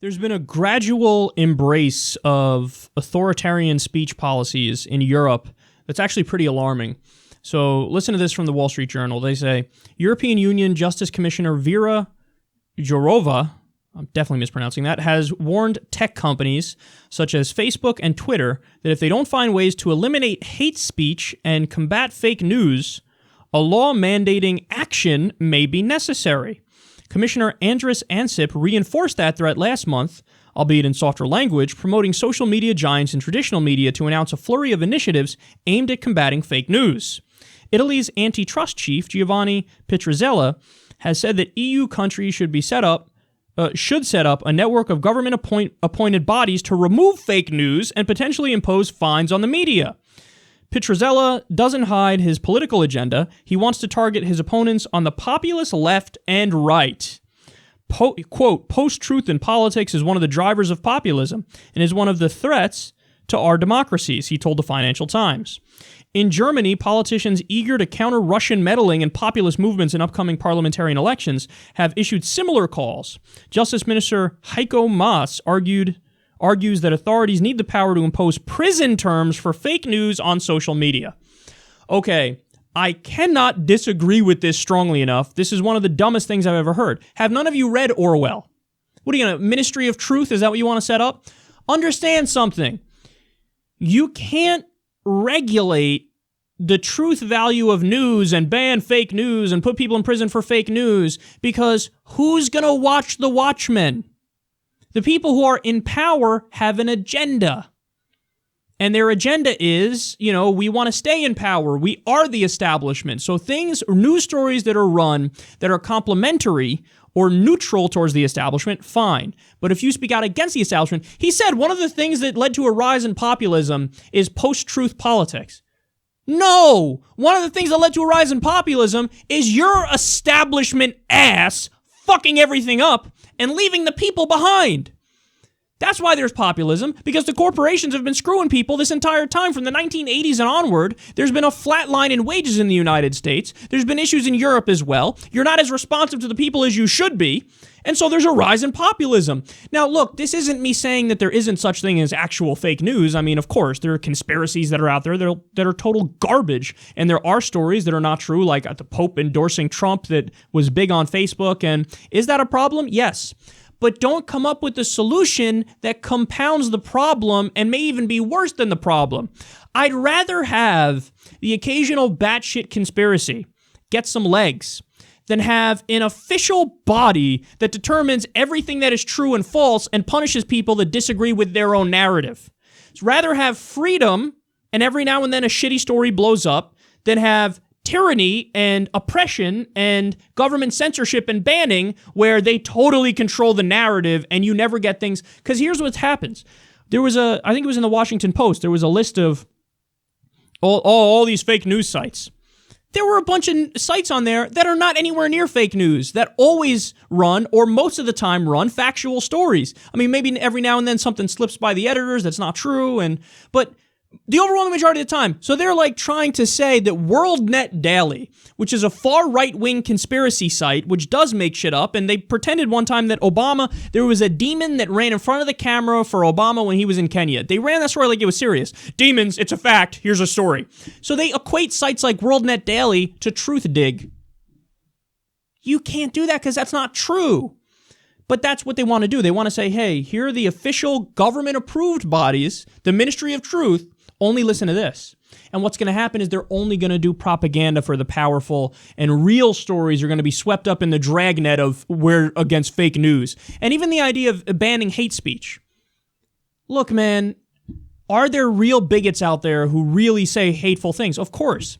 There's been a gradual embrace of authoritarian speech policies in Europe that's actually pretty alarming. So listen to this from the Wall Street Journal. They say, European Union Justice Commissioner Vera Jourova, I'm definitely mispronouncing that, has warned tech companies such as Facebook and Twitter that if they don't find ways to eliminate hate speech and combat fake news, a law mandating action may be necessary. Commissioner Andris Ansip reinforced that threat last month, albeit in softer language, promoting social media giants and traditional media to announce a flurry of initiatives aimed at combating fake news. Italy's antitrust chief, Giovanni Pietruzella, has said that EU countries should set up a network of government-appointed bodies to remove fake news and potentially impose fines on the media. Pietruzella doesn't hide his political agenda. He wants to target his opponents on the populist left and right. Quote, post-truth in politics is one of the drivers of populism and is one of the threats to our democracies, he told the Financial Times. In Germany, politicians eager to counter Russian meddling in populist movements in upcoming parliamentary elections have issued similar calls. Justice Minister Heiko Maas argues that authorities need the power to impose prison terms for fake news on social media. Okay, I cannot disagree with this strongly enough. This is one of the dumbest things I've ever heard. Have none of you read Orwell? What are you going to, Ministry of Truth? Is that what you want to set up? Understand something. You can't regulate the truth value of news and ban fake news and put people in prison for fake news because who's going to watch the Watchmen? The people who are in power have an agenda. And their agenda is, we want to stay in power. We are the establishment. So news stories that are run that are complementary or neutral towards the establishment, fine. But if you speak out against the establishment, he said one of the things that led to a rise in populism is post-truth politics. No! One of the things that led to a rise in populism is your establishment ass fucking everything up and leaving the people behind. That's why there's populism, because the corporations have been screwing people this entire time. From the 1980s and onward, there's been a flat line in wages in the United States. There's been issues in Europe as well. You're not as responsive to the people as you should be. And so there's a rise in populism. Now, look, this isn't me saying that there isn't such thing as actual fake news. I mean, of course, there are conspiracies that are out there that are total garbage. And there are stories that are not true, like the Pope endorsing Trump that was big on Facebook. And is that a problem? Yes. But don't come up with a solution that compounds the problem and may even be worse than the problem. I'd rather have the occasional batshit conspiracy get some legs than have an official body that determines everything that is true and false and punishes people that disagree with their own narrative. I'd rather have freedom and every now and then a shitty story blows up than have tyranny and oppression and government censorship and banning where they totally control the narrative and you never get things. Because here's what happens. There was I think it was in the Washington Post, there was a list of all these fake news sites. There were a bunch of sites on there that are not anywhere near fake news, that always run, or most of the time run, factual stories. I mean, maybe every now and then something slips by the editors that's not true, but the overwhelming majority of the time. So they're like trying to say that WorldNet Daily, which is a far right-wing conspiracy site, which does make shit up, and they pretended one time that there was a demon that ran in front of the camera for Obama when he was in Kenya. They ran that story like it was serious. Demons, it's a fact, here's a story. So they equate sites like WorldNet Daily to Truthdig. You can't do that because that's not true. But that's what they want to do. They want to say, hey, here are the official government-approved bodies, the Ministry of Truth. Only listen to this. And what's going to happen is they're only going to do propaganda for the powerful, and real stories are going to be swept up in the dragnet of against fake news. And even the idea of banning hate speech. Look, man, are there real bigots out there who really say hateful things? Of course.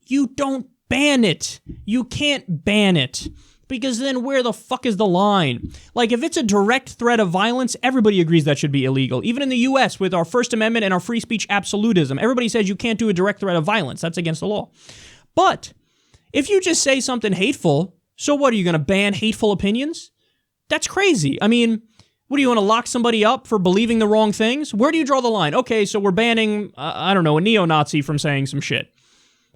You don't ban it. You can't ban it. Because then where the fuck is the line? Like, if it's a direct threat of violence, everybody agrees that should be illegal. Even in the U.S., with our First Amendment and our free speech absolutism, everybody says you can't do a direct threat of violence. That's against the law. But if you just say something hateful, so what, are you going to ban hateful opinions? That's crazy. I mean, what, do you want to lock somebody up for believing the wrong things? Where do you draw the line? Okay, so we're banning, a neo-Nazi from saying some shit.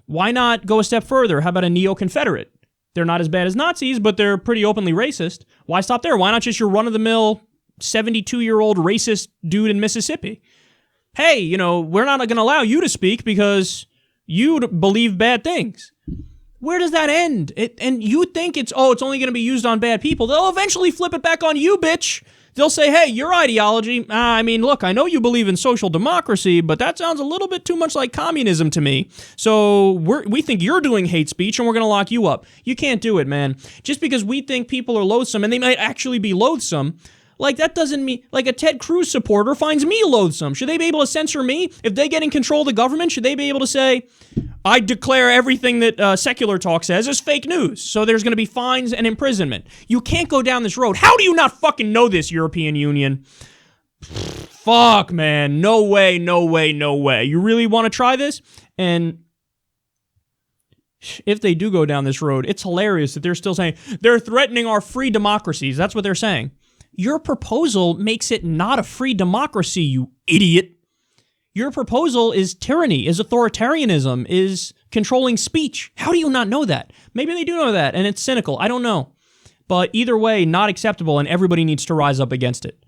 Why not go a step further? How about a neo-Confederate? They're not as bad as Nazis, but they're pretty openly racist. Why stop there? Why not just your run-of-the-mill 72-year-old racist dude in Mississippi. Hey, you know, we're not going to allow you to speak because you believe bad things. Where does that end? And you think it's only going to be used on bad people. They'll eventually flip it back on you, bitch. They'll say, hey, your ideology, I mean, look, I know you believe in social democracy, but that sounds a little bit too much like communism to me. So we think you're doing hate speech and we're going to lock you up. You can't do it, man. Just because we think people are loathsome, and they might actually be loathsome, like, that doesn't mean, like, a Ted Cruz supporter finds me loathsome. Should they be able to censor me? If they get in control of the government, should they be able to say, I declare everything that SecularTalk says is fake news, so there's going to be fines and imprisonment? You can't go down this road. How do you not fucking know this, European Union? Fuck, man. No way, no way, no way. You really want to try this? And if they do go down this road, it's hilarious that they're still saying, they're threatening our free democracies. That's what they're saying. Your proposal makes it not a free democracy, you idiot. Your proposal is tyranny, is authoritarianism, is controlling speech. How do you not know that? Maybe they do know that, and it's cynical. I don't know. But either way, not acceptable, and everybody needs to rise up against it.